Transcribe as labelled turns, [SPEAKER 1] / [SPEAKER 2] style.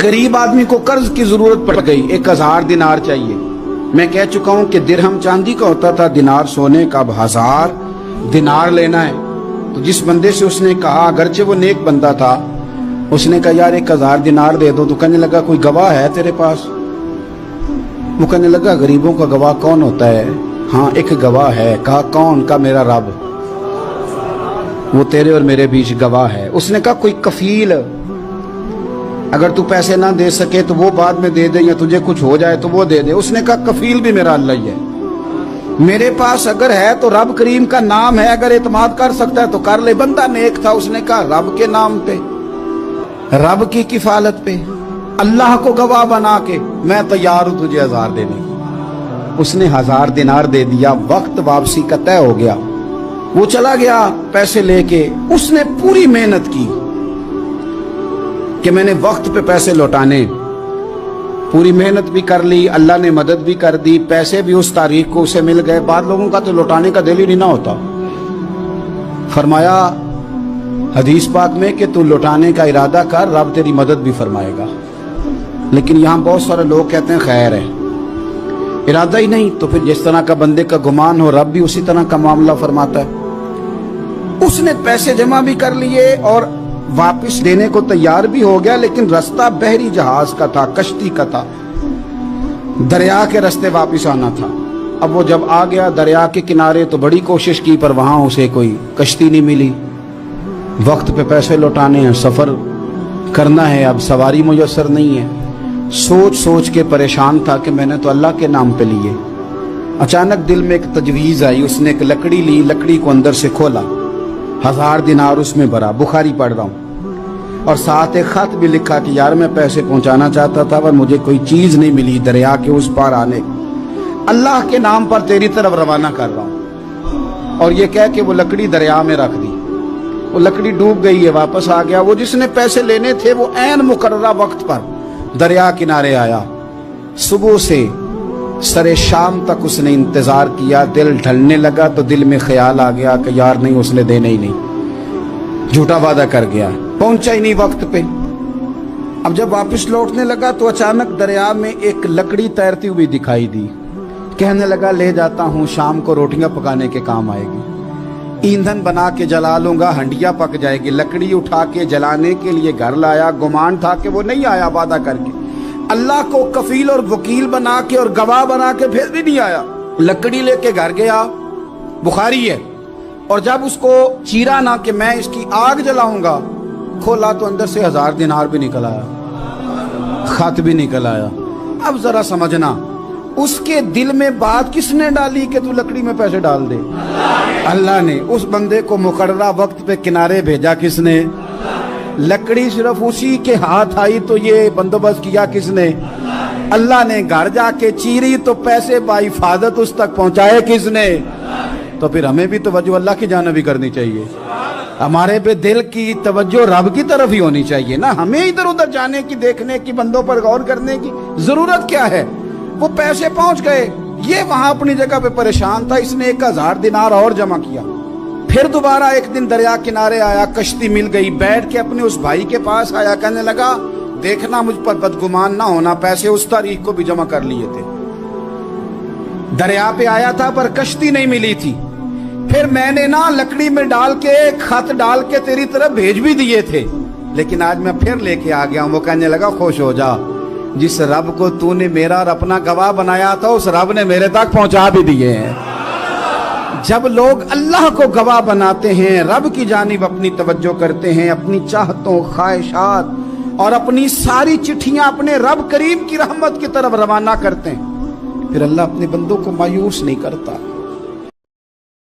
[SPEAKER 1] गरीब आदमी को कर्ज की जरूरत पड़ गई, 1000 दिनार चाहिए। मैं कह चुका हूं कि दिरहम चांदी का होता था, दिनार सोने का। अब 1000 दिनार लेना है। तो जिस बंदे से उसने कहा, अगरचे वो नेक बंदा था, उसने कहा यार 1000 दिनार दे दो। तो कहने लगा कोई गवाह है तेरे पास? वो कहने लगा गरीबों का गवाह कौन होता है? हाँ एक गवाह है। कहा कौन? का मेरा रब, वो तेरे और मेरे बीच गवाह है। उसने कहा कोई कफील, अगर तू पैसे ना दे सके तो वो बाद में दे दे, या तुझे कुछ हो जाए तो वो दे दे। उसने कहा कफील भी मेरा अल्लाह ही है। मेरे पास अगर है तो रब करीम का नाम है, अगर एतमाद कर सकता है तो कर ले। बंदा नेक था, उसने कहा रब के नाम पे, रब की किफालत पे, अल्लाह को गवाह बना के मैं तैयार हूं तुझे 1000 देने की। उसने 1000 दिनार दे दिया। वक्त वापसी का तय हो गया। वो चला गया पैसे लेके। उसने पूरी मेहनत की कि मैंने वक्त पे पैसे लौटाने, पूरी मेहनत भी कर ली, अल्लाह ने मदद भी कर दी, पैसे भी उस तारीख को उसे मिल गए। बाद लोगों का तो लौटाने का दिल ही नहीं ना होता। फरमाया हदीस पाक में कि तू लौटाने का इरादा कर, रब तेरी मदद भी फरमाएगा। लेकिन यहाँ बहुत सारे लोग कहते हैं खैर है, इरादा ही नहीं। तो फिर जिस तरह का बंदे का गुमान हो, रब भी उसी तरह का मामला फरमाता है। उसने पैसे जमा भी कर लिए और वापस देने को तैयार भी हो गया, लेकिन रास्ता बहरी जहाज का था, कश्ती का था, दरिया के रास्ते वापस आना था। अब वो जब आ गया दरिया के किनारे तो बड़ी कोशिश की, पर वहां उसे कोई कश्ती नहीं मिली। वक्त पे पैसे लौटाने हैं, सफर करना है, अब सवारी मुयस्सर नहीं है। सोच सोच के परेशान था कि मैंने तो अल्लाह के नाम पे लिए। अचानक दिल में एक तजवीज आई। उसने एक लकड़ी ली, लकड़ी को अंदर से खोला, 1000 दिनार उसमें भरा। बुखारी पढ़ रहा हूं, और साथ एक खत भी लिखा कि यार मैं पैसे पहुंचाना चाहता था पर मुझे कोई चीज नहीं मिली दरिया के उस पार आने, अल्लाह के नाम पर तेरी तरफ रवाना कर रहा हूं। और ये कह के वो लकड़ी दरिया में रख दी। वो लकड़ी डूब गई है, वापस आ गया। वो जिसने पैसे लेने थे वो ऐन मुकर्ररा वक्त पर दरिया किनारे आया। सुबह से सरे शाम तक उसने इंतजार किया। दिल ढलने लगा तो दिल में ख्याल आ गया कि यार नहीं, उसने देने ही नहीं, झूठा वादा कर गया, पहुंचा ही नहीं वक्त पे। अब जब वापस लौटने लगा तो अचानक दरिया में एक लकड़ी तैरती हुई दिखाई दी। कहने लगा ले जाता हूं, शाम को रोटियां पकाने के काम आएगी, ईंधन बना के जला लूंगा, हंडिया पक जाएगी। लकड़ी उठा के जलाने के लिए घर लाया। गुमान था कि वो नहीं आया वादा करके। अल्लाह को कफील और वकील बना के और गवाह बना के फिर भी नहीं आया। लकड़ी लेके घर गया, बुखारी है। और जब उसको चीरा ना कि मैं इसकी आग जलाऊंगा, खोला तो अंदर से 1000 दिनार भी निकल आया, खत भी निकल आया। अब जरा समझना, उसके दिल में बात किसने डाली कि तू लकड़ी में पैसे डाल दे? अल्लाह ने। उस बंदे को मुकर्ररा वक्त पे किनारे भेजा किसने? लकड़ी सिर्फ उसी के हाथ आई तो ये बंदोबस्त किया किसने? अल्लाह ने। घर जाके चीरी तो पैसे बाहिफाजत उस तक पहुंचाए किसने? तो फिर हमें भी तवज्जो अल्लाह की जानिब भी करनी चाहिए। हमारे पे दिल की तवज्जो रब की तरफ ही होनी चाहिए ना। हमें इधर उधर जाने की, देखने की, बंदों पर गौर करने की जरूरत क्या है? वो पैसे पहुंच गए, ये वहां अपनी जगह पे परेशान था। इसने 1000 दिनार और जमा किया। फिर दोबारा एक दिन दरिया किनारे आया, कश्ती मिल गई, बैठ के अपने उस भाई के पास आया। कहने लगा देखना मुझ पर बदगुमान ना होना, पैसे उस तारीख को भी जमा कर लिए थे। दरिया पे आया था पर कश्ती नहीं मिली थी। फिर मैंने ना लकड़ी में डाल के, खत डाल के तेरी तरफ भेज भी दिए थे, लेकिन आज मैं फिर लेके आ गया हूं। वो कहने लगा खुश हो जा, जिस रब को तूने मेरा और अपना गवाह बनाया था उस रब ने मेरे तक पहुंचा भी दिए हैं। जब लोग अल्लाह को गवाह बनाते हैं, रब की जानिब अपनी तवज्जो करते हैं, अपनी चाहतों, ख्वाहिशात और अपनी सारी चिट्ठियां अपने रब करीम की रहमत की तरफ रवाना करते हैं, फिर अल्लाह अपने बंदों को मायूस नहीं करता।